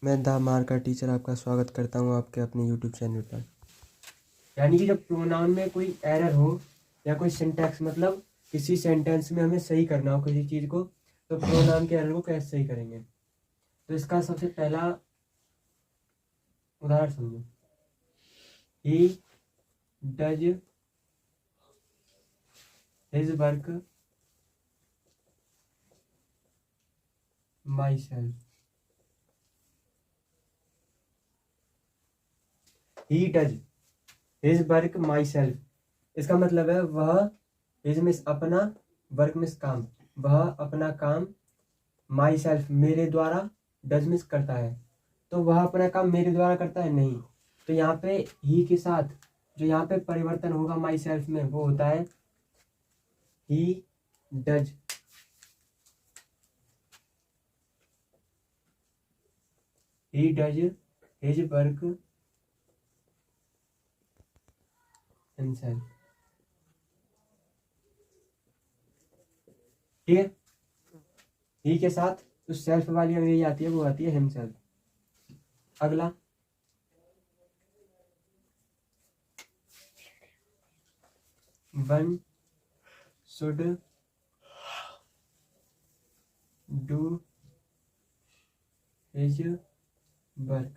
मैं the मार्का teacher आपका स्वागत करता हूँ आपके अपने यूट्यूब चैनल पर। यानी कि जब प्रोनाउन में कोई एरर हो या कोई सिंटैक्स मतलब किसी सेंटेंस में हमें सही करना हो किसी चीज़ को, तो प्रोनाउन के एरर को कैसे सही करेंगे। तो इसका सबसे पहला उदाहरण समझो। He does his work my self. He does his work my self. इसका मतलब है वह, हिज मिस अपना, वर्क मिस काम, वह अपना काम माई सेल्फ मेरे द्वारा, डज मिस करता है। तो वह अपना काम मेरे द्वारा करता है नहीं, तो यहाँ पे ही के साथ जो यहाँ पे परिवर्तन होगा माई सेल्फ में वो होता है he does. He does his work himself. ठीक है, ही के साथ जो सेल्फ वाली अंग्रेजी आती है वो आती है हिमसेल्फ। अगला, one should do his work.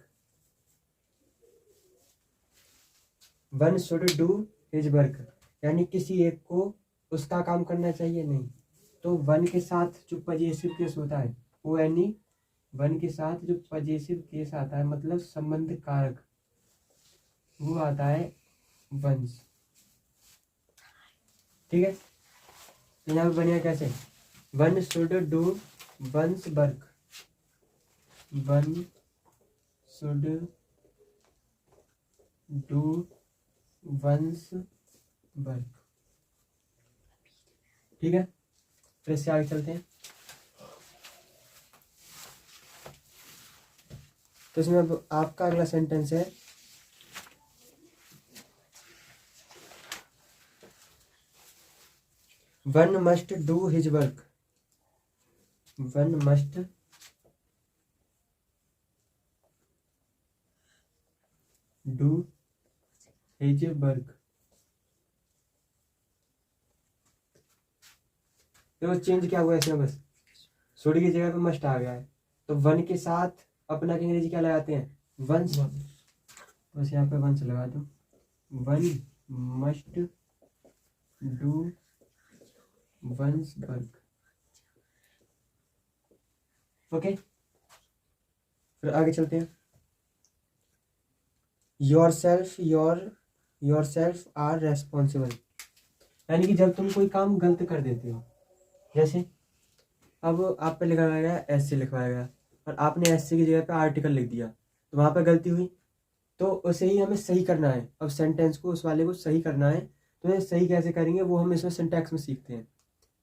One should do his work यानी किसी एक को उसका काम करना चाहिए नहीं, तो वन के साथ जो पजेसिव केस होता है वो यानी वन के साथ जो पजेसिव केस आता है मतलब संबंध कारक वो आता है वंस। ठीक है, तो यहाँ पे बनेगा कैसे, one should do once work. One should do once work. ठीक है, फिर इससे आगे चलते हैं। तो इसमें अब आपका अगला सेंटेंस है, one must do his work. One must do his work. तो चेंज क्या हुआ इसमें, बस शुड की जगह पे मस्ट आ गया है, तो वन के साथ अपना की अंग्रेजी क्या लगाते हैं, वंस। बस यहाँ पे वंस लगा दो। One must do once work. Okay, फिर आगे चलते हैं। योर सेल्फ आर रेस्पॉन्सिबल यानी कि जब तुम कोई काम गलत कर देते हो, जैसे अब आप पे लिखा गया एससी लिखवाया गया और आपने एससी की जगह पे आर्टिकल लिख दिया, तो वहां पे गलती हुई, तो उसे ही हमें सही करना है। अब सेंटेंस को उस वाले को सही करना है, तो ये सही कैसे करेंगे वो हम इसमें सिंटैक्स में सीखते हैं।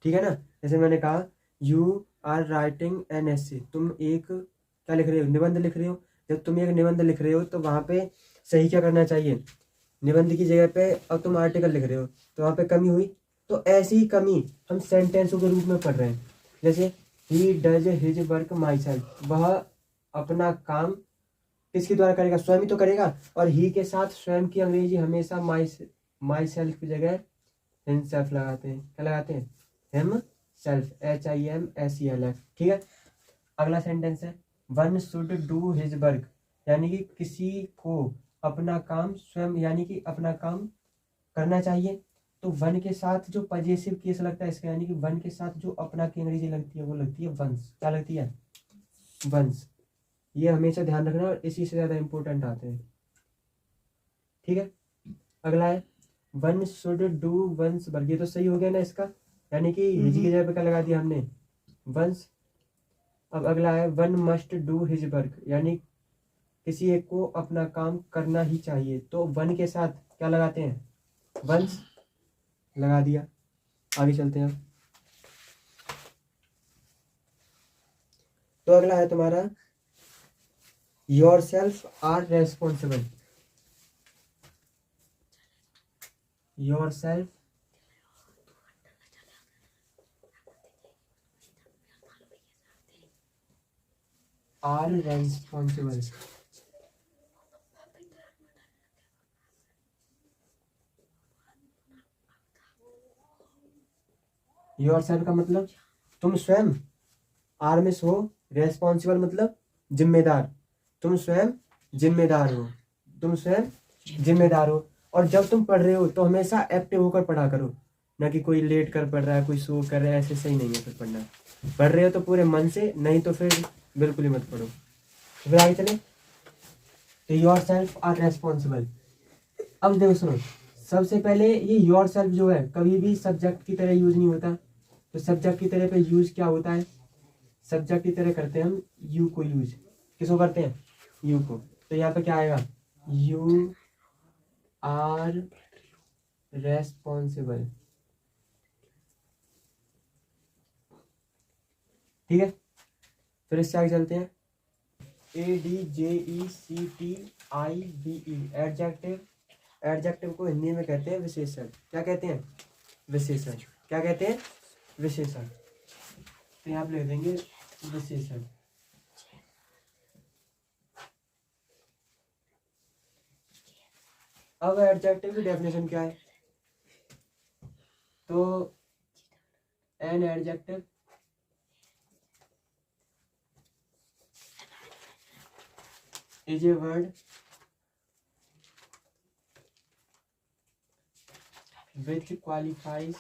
ठीक है ना, जैसे मैंने कहा you are writing an SC, तुम एक क्या लिख रहे हो, निबंध लिख रहे हो। जब तुम एक निबंध लिख रहे हो तो वहां पे सही क्या करना चाहिए, निबंध की जगह पे अब तुम आर्टिकल लिख रहे हो तो वहां पे कमी हुई, तो ऐसी ही कमी हम सेंटेंसों के रूप में पढ़ रहे हैं। जैसे he does his work my self, वह अपना काम किसके द्वारा करेगा, स्वयं ही तो करेगा। और ही के साथ स्वयं की अंग्रेजी हमेशा माई सेल्फ की जगह हिम सेल्फ लगाते हैं। क्या लगाते हैं, हिम सेल्फ, HIMSELF। ठीक है, अगला सेंटेंस है one should do his work यानी कि किसी को अपना काम स्वयं यानी कि अपना काम करना चाहिए। तो वन के साथ जो पजेसिव केस लगता है इसका यानी कि वन के साथ जो अपना की अंग्रेजी लगती है वो लगती है वंस। क्या लगती है, वंस। ये हमेशा ध्यान रखना और इसी से ज्यादा इंपॉर्टेंट आते हैं। ठीक है, अगला है one should do once work. ये तो सही हो गया ना इसका, यानी कि हिज की जगह पे क्या लगा दिया हमने, वंस। अब अगला है one must do his work यानी किसी एक को अपना काम करना ही चाहिए, तो वन के साथ क्या लगाते हैं, वंस लगा दिया। आगे चलते हैं। तो अगला है तुम्हारा yourself are responsible. Yourself are responsible. Yourself का मतलब तुम स्वयं, आर में हो, रेस्पॉन्सिबल मतलब जिम्मेदार, तुम स्वयं जिम्मेदार हो, तुम स्वयं जिम्मेदार हो। और जब तुम पढ़ रहे हो तो हमेशा एक्टिव होकर पढ़ा करो, ना कि कोई लेट कर पढ़ रहा है, कोई सो कर रहा है, ऐसे सही नहीं है फिर पढ़ना। पढ़ रहे हो तो पूरे मन से, नहीं तो फिर बिल्कुल ही मत पढ़ो। तो फिर आगे चले, तो योर सेल्फ आर रेस्पॉन्सिबल। अब देखो सुनो, सबसे पहले ये योर सेल्फ जो है कभी भी सब्जेक्ट की तरह यूज नहीं होता। तो सब्जेक्ट की तरह पे यूज क्या होता है, सब्जेक्ट की तरह करते हैं हम यू को यूज, किसको करते हैं, यू को। तो यहाँ पे क्या आएगा, यू आर रेस्पॉन्सिबल। ठीक है, फिर इससे आगे चलते हैं, ADJECTIVE एडजेक्टिव। एडजेक्टिव को हिंदी में कहते हैं विशेषण। क्या कहते हैं, विशेषण। क्या कहते हैं, विशेषण। तो यहाँ पे लिख देंगे विशेषण। अब एडजेक्टिव की डेफिनेशन क्या है, तो an adjective is a word which qualifies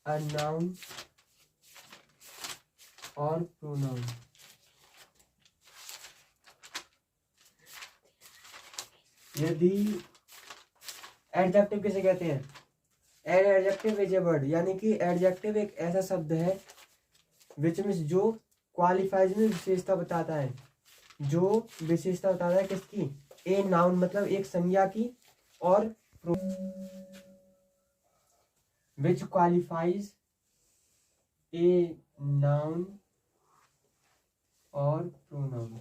a noun or pronoun। यदि एडजेक्टिव किसे कहते हैं, an adjective is a word, यानी कि एडजेक्टिव एक ऐसा शब्द है विच मीन्स जो क्वालिफाइज में विशेषता बताता है, जो विशेषता बताता है किसकी, ए नाउन मतलब एक संज्ञा की, और विच क्वालिफाइज ए नाउन और प्रोनाउन।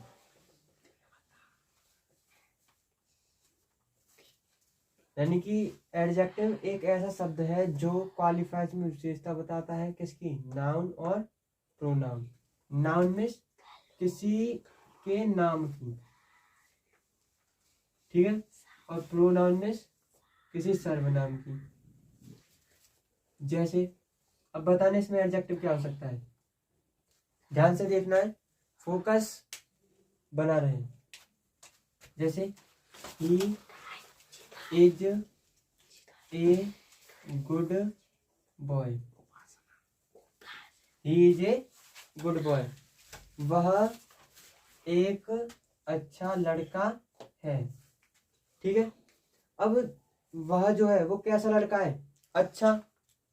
यानी कि एडजेक्टिव एक ऐसा शब्द है जो क्वालिफाइज में विशेषता बताता है किसकी, नाउन और प्रोनाउन। नाउन में किसी के नाम की, ठीक है, और प्रोनाउन में किसी सर्वनाम की। जैसे अब बताने इसमें एडजेक्टिव क्या हो सकता है, ध्यान से देखना है, फोकस बना रहे। जैसे he is a good boy, he is a good boy, वह एक अच्छा लड़का है। ठीक है, अब वह जो है वो कैसा लड़का है, अच्छा,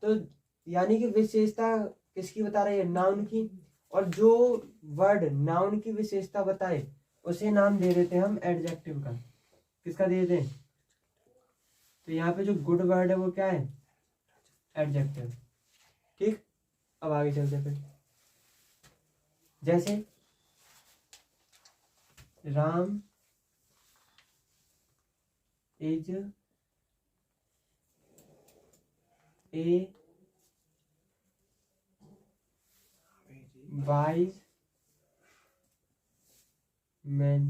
तो यानी कि विशेषता किसकी बता रही है, नाउन की। और जो वर्ड नाउन की विशेषता बताए उसे नाम दे देते हैं हम एडजेक्टिव का। किसका दे देते हैं, तो यहाँ पे जो गुड वर्ड है वो क्या है, एडजेक्टिव। ठीक, अब आगे चलते हैं फिर। जैसे Ram is a wise man,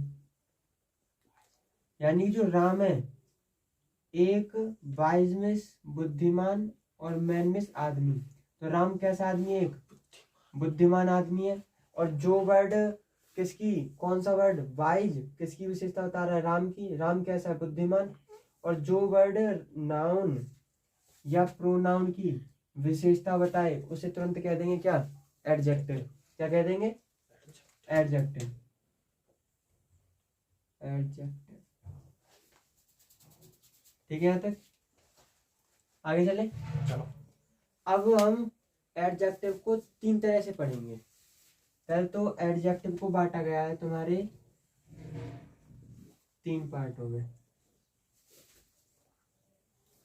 यानी जो राम है एक वाइज में बुद्धिमान और मैन में आदमी। तो राम कैसा आदमी है, एक बुद्धिमान आदमी है। और जो वर्ड किसकी, कौन सा वर्ड, वाइज, किसकी विशेषता बता रहा है, राम की। राम कैसा है, बुद्धिमान। और जो वर्ड नाउन या प्रोनाउन की विशेषता बताए उसे तुरंत कह देंगे क्या, एडजेक्टिव। क्या कह देंगे, एडजेक्टिव। एडजेक्टिव, ठीक है, यहाँ तक आगे चले, चलो। अब हम एडजेक्टिव को तीन तरह से पढ़ेंगे। पहले तो एडजेक्टिव को बांटा गया है तुम्हारे तीन पार्टों में,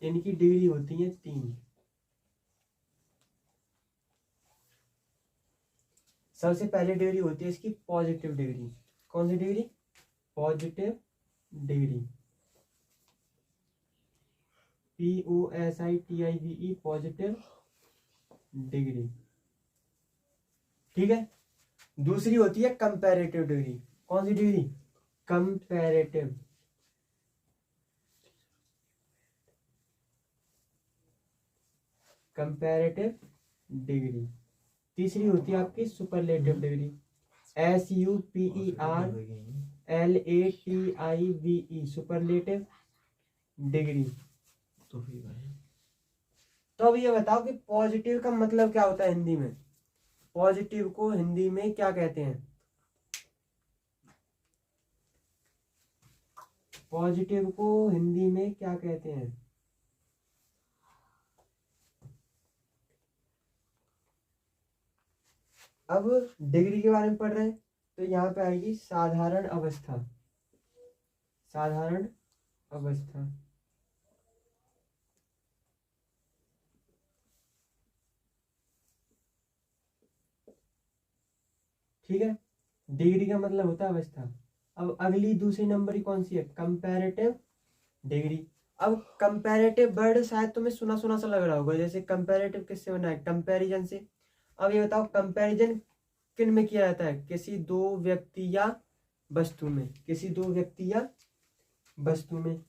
इनकी डिग्री होती है तीन। सबसे पहले डिग्री होती है इसकी पॉजिटिव डिग्री। कौन सी degree, positive degree. POSITIVE, positive degree. ठीक है। दूसरी होती है कंपैरेटिव डिग्री। कौन सी डिग्री? कंपैरेटिव। Comparative degree. तीसरी होती है आपकी superlative degree. SUPERLATIVE, superlative degree. तो अब ये बताओ कि पॉजिटिव का मतलब क्या होता है हिंदी में? पॉजिटिव को हिंदी में क्या कहते हैं? पॉजिटिव को हिंदी में क्या कहते हैं? अब डिग्री के बारे में पढ़ रहे हैं तो यहाँ पे आएगी साधारण अवस्था। साधारण अवस्था। ठीक है। डिग्री का मतलब होता है अवस्था। अब अगली दूसरी नंबर की कौन सी है? Comparative degree. अब कंपैरेटिव वर्ड शायद तुम्हें सुना सुना सा लग रहा होगा, जैसे कंपैरेटिव किससे बना है? कंपैरिजन से। अब ये बताओ कंपैरिजन किन में किया जाता है? किसी दो व्यक्ति या वस्तु में। किसी दो व्यक्ति या वस्तु में।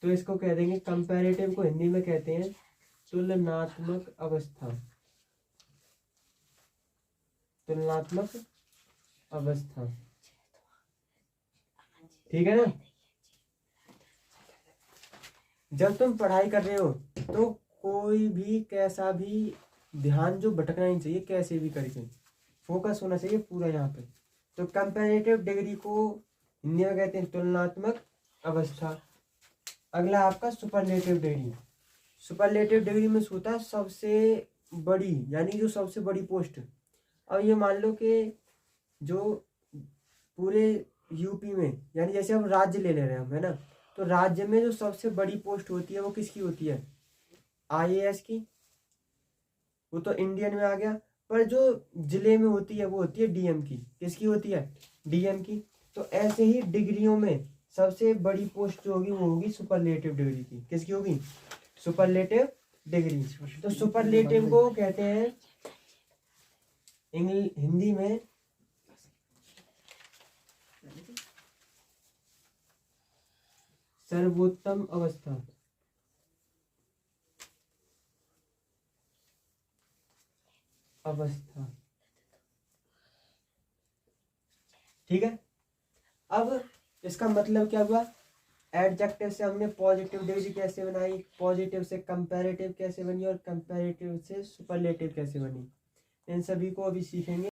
तो इसको कह देंगे, कंपैरेटिव को हिंदी में कहते हैं तुलनात्मक अवस्था। तुलनात्मक अवस्था। ठीक है ना। जब तुम पढ़ाई कर रहे हो तो कोई भी कैसा भी ध्यान जो भटकना नहीं चाहिए, कैसे भी करके फोकस होना चाहिए पूरा यहाँ पे। तो कंपैरेटिव डिग्री को हिंदी में कहते हैं तुलनात्मक अवस्था। अगला आपका सुपरलेटिव डिग्री। सुपरलेटिव डिग्री में होता है सबसे बड़ी, यानी जो सबसे बड़ी पोस्ट। अब ये मान लो कि जो पूरे यूपी में, यानी जैसे हम राज्य ले रहे हैं हम, है ना, तो राज्य में जो सबसे बड़ी पोस्ट होती है वो किसकी होती है? IAS की। वो तो इंडियन में आ गया। पर जो जिले में होती है वो होती है DM की। किसकी होती है? DM की। तो ऐसे ही डिग्रियों में सबसे बड़ी पोस्ट जो होगी वो होगी सुपरलेटिव डिग्री की। किसकी होगी? Superlative degree. तो सुपरलेटिव को कहते हैं हिंदी में सर्वोत्तम अवस्था। अवस्था। ठीक है। अब इसका मतलब क्या हुआ? एडजेक्टिव से हमने पॉजिटिव डिग्री कैसे बनाई, पॉजिटिव से कंपैरेटिव कैसे बनी, और कंपैरेटिव से सुपरलेटिव कैसे बनी, इन सभी को अभी सीखेंगे।